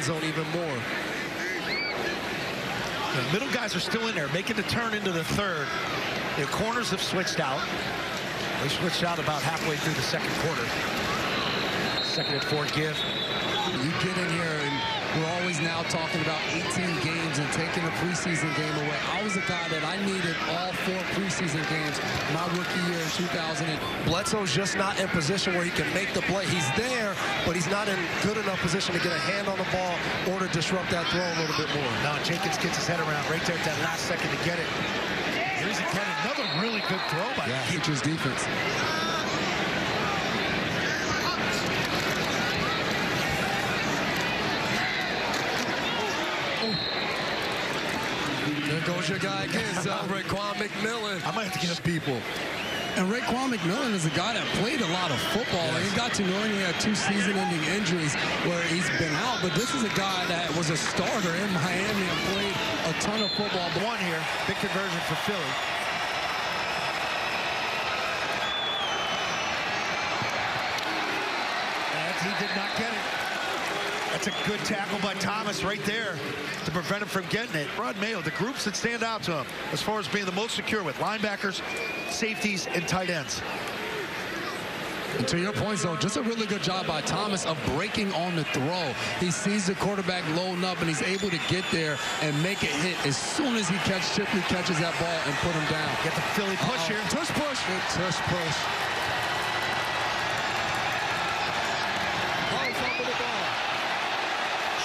end zone even more. The middle guys are still in there, making the turn into the third. The corners have switched out. They switched out about halfway through the second quarter. Second and 4 give. You get in here, and we're always now talking about 18 games and taking a preseason game away. I was a guy that I needed all 4 preseason games my rookie year in 2000. Bledsoe's just not in position where he can make the play. He's there, but he's not in good enough position to get a hand on the ball or to disrupt that throw a little bit more. Now Jenkins gets his head around right there at that last second to get it. Here's again another really good throw by Patriots defense. There goes your guy again, Raekwon McMillan. I might have to get people. And Raekwon McMillan is a guy that played a lot of football. Yes. He got to New England. He had 2 season-ending injuries where he's been out. But this is a guy that was a starter in Miami and played a ton of football. One here, big conversion for Philly. And he did not get it. That's a good tackle by Thomas right there to prevent him from getting it. Rod Mayo, the groups that stand out to him as far as being the most secure with linebackers, safeties, and tight ends. And to your point, though, just a really good job by Thomas of breaking on the throw. He sees the quarterback loading up, and he's able to get there and make it hit as soon as he Shipley catches that ball and put him down. Get the Philly push here. Tush push. Good tush push.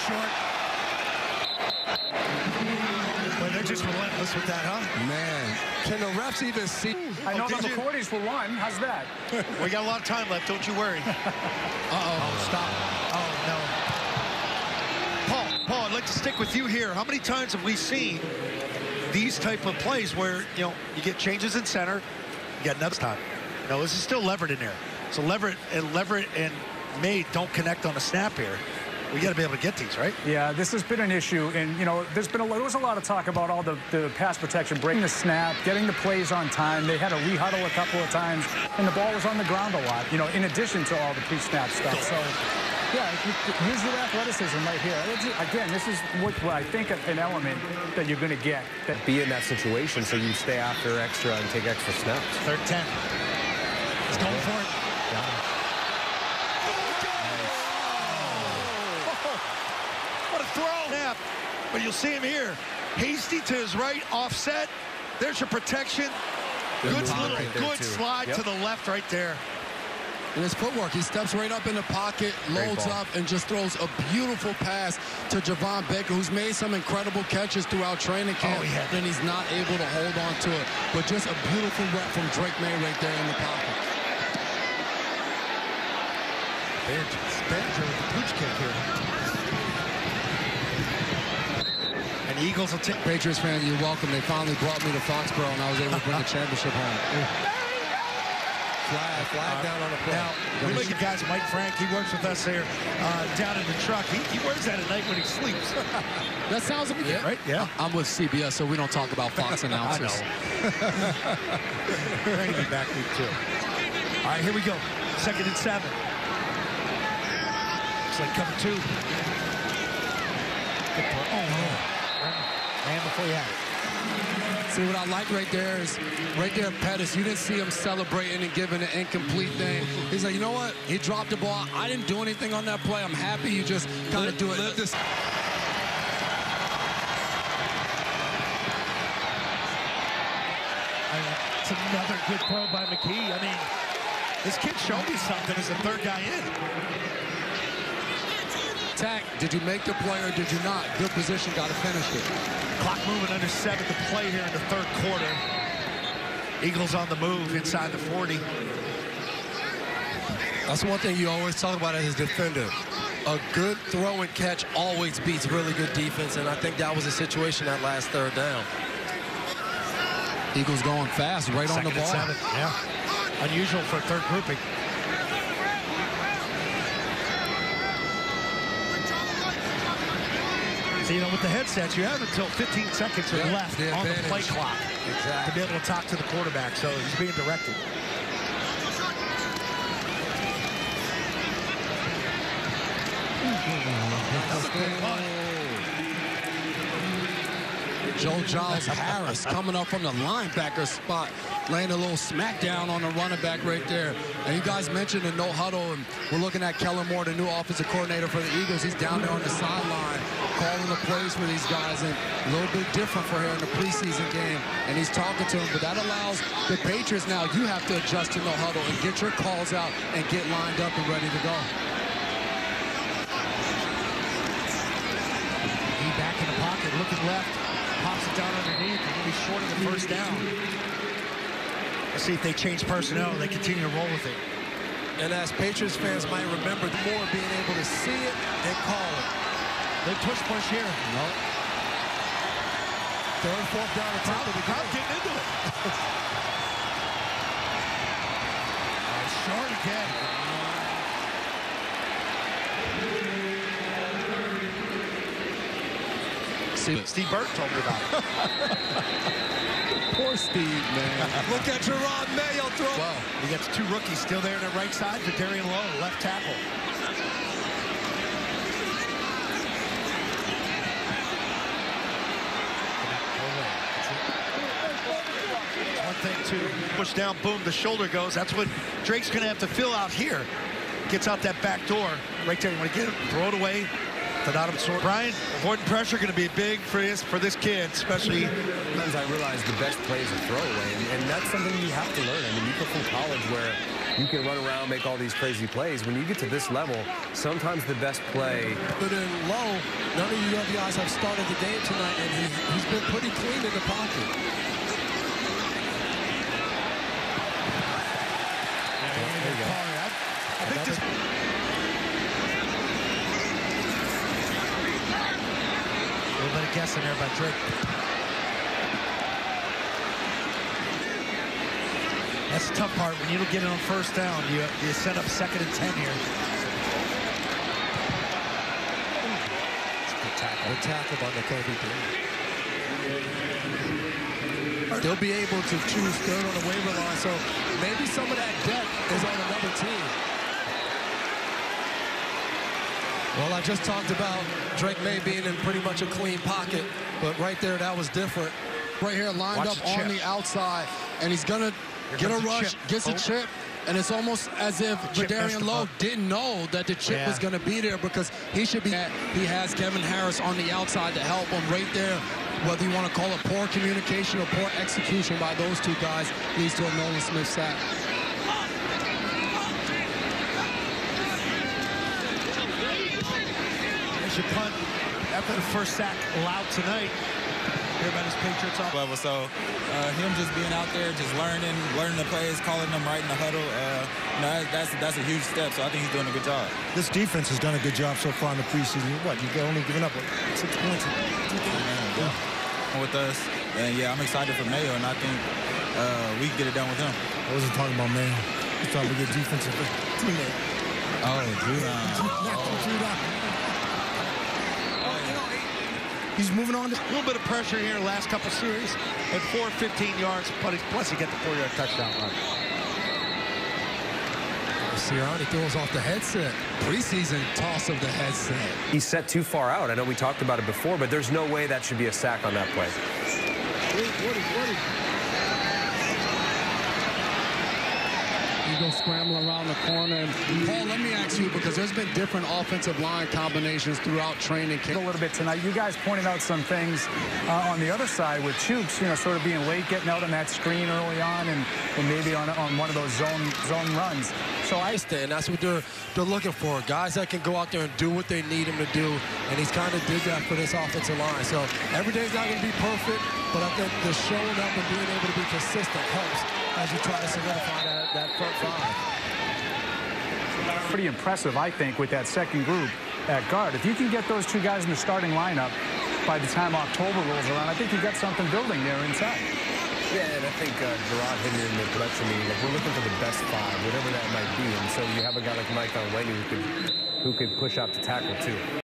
Short. Well, they're just relentless with that, huh? Man, can the refs even see? I know number 40s for 1. How's that? We got a lot of time left. Don't you worry. Oh, stop. Oh, no. Paul, I'd like to stick with you here. How many times have we seen these type of plays where, you get changes in center, you got another time? No, this is still Leverett in there. So Leverett and May don't connect on a snap here. We got to be able to get these, right? Yeah, this has been an issue, and there was a lot of talk about all the pass protection, breaking the snap, getting the plays on time. They had a rehuddle a couple of times, and the ball was on the ground a lot. In addition to all the pre-snap stuff. So, yeah, use your athleticism right here. Again, this is what I think an element that you're going to get. Be in that situation so you stay after extra and take extra snaps. 3rd 10. He's going for it. But you'll see him here. Hasty to his right, offset. There's your protection. Good slide to the left right there. And his footwork, he steps right up in the pocket, loads up, and just throws a beautiful pass to Javon Baker, who's made some incredible catches throughout training camp. And he's not able to hold on to it. But just a beautiful rep from Drake May right there in the pocket. Banjo with the pooch kick here. The Eagles will take. Patriots fan, you're welcome. They finally brought me to Foxborough, and I was able to bring the championship home. Flag down on the play. Now, we look at guys, Mike Frank, he works with us here down in the truck. He wears that at night when he sleeps. That sounds like it, right? Yeah. I'm with CBS, so we don't talk about Fox announcers. I know. We're going to be back week 2. All right, here we go. 2nd and 7. Looks like cover 2. And before you have it. See, what I like right there is, Pettis, you didn't see him celebrating and giving an incomplete thing. He's like, you know what? He dropped the ball. I didn't do anything on that play. I'm happy you just kind of do it. It's another good throw by McKee. I mean, this kid showed me something as the 3rd guy in. Tack, did you make the play or did you not? Good position, got to finish it. Clock moving under 7 to play here in the 3rd quarter. Eagles on the move inside the 40. That's one thing you always talk about as a defender. A good throw and catch always beats really good defense, and I think that was a situation that last 3rd down. Eagles going fast, right on the ball. 7, yeah. Unusual for a 3rd grouping. So, with the headsets, you have until 15 seconds or left on the play clock to be able to talk to the quarterback. So he's being directed. Joe Giles Harris coming up from the linebacker spot, laying a little smackdown on the running back right there. And you guys mentioned the no huddle, and we're looking at Kellen Moore, the new offensive coordinator for the Eagles. He's down there on the sideline calling the plays for these guys, and a little bit different for here in the preseason game. And he's talking to them, but that allows the Patriots now, you have to adjust to no huddle and get your calls out and get lined up and ready to go. He back in the pocket, looking left, pops it down underneath, and he'll be short of the first down. Let's see if they change personnel and they continue to roll with it. And as Patriots fans might remember, Moore being able to see it and call it. They push here. No. Third, fourth down attempt. Crowd getting into it. Short again. Steve Burton told me about it. Poor Steve, man. Look at Gerard Mayo throw. Well, he gets two rookies still there on the right side. Patriots Lowe, left tackle. One thing to push down, boom, the shoulder goes. That's what Drake's going to have to fill out here. Gets out that back door. Right there, you want to get it, throw it away. Brian, avoiding pressure going to be big for this kid, especially. Sometimes I realize the best play is a throwaway, and that's something you have to learn. I mean, you come from college where you can run around, make all these crazy plays. When you get to this level, sometimes the best play. But in Lowe, none of you young guys have started the game tonight, and he's been pretty clean in the pocket. There you go. I think this. A little bit of guessing there by Drake. That's the tough part. When you don't get it on first down, you set up 2nd and 10 here. Good tackle. Good tackle by Kobe. They'll be able to choose third on the waiver line, so maybe some of that depth is on another team. Well, I just talked about Drake May being in pretty much a clean pocket, but right there, that was different. Right here, lined up on the outside, and he's going to get a rush, gets a chip, and it's almost as if Patriots Lowe didn't know that the chip was going to be there, because he should be. He has Kevin Harris on the outside to help him right there. Whether you want to call it poor communication or poor execution by those two guys leads to a Nolan Smith sack. There's your punt after the first sack allowed tonight. Hear about his Patriots off level. So him just being out there, just learning the plays, calling them right in the huddle. That's a huge step. So I think he's doing a good job. This defense has done a good job so far in the preseason. What, you only giving up 6 points? With us, and yeah, I'm excited for Mayo, and I think we can get it done with him. I wasn't talking about Mayo. I was talking about good defensive teammate. Oh, Judon. He's moving on. A little bit of pressure here last couple series. At 415 yards, plus he got the 4-yard touchdown run. Sirianni throws off the headset. Preseason toss of the headset. He's set too far out. I know we talked about it before, but there's no way that should be a sack on that play. Eagles scrambling around the corner. And Paul, let me ask you, because there's been different offensive line combinations throughout training camp. A little bit tonight. You guys pointed out some things on the other side with Chooks, sort of being late, getting out on that screen early on, and maybe on one of those zone runs. So and that's what they're looking for. Guys that can go out there and do what they need him to do. And he's kind of did that for this offensive line. So every day's not going to be perfect, but I think the showing up and being able to be consistent helps as you try to solidify that front five. Pretty impressive, I think, with that second group at guard. If you can get those two guys in the starting lineup by the time October rolls around, I think you've got something building there inside. Yeah, and I think Gerard hit it in the production meeting. Like, we're looking for the best five, whatever that might be. And so you have a guy like Mike Onwenu who could push out to tackle, too.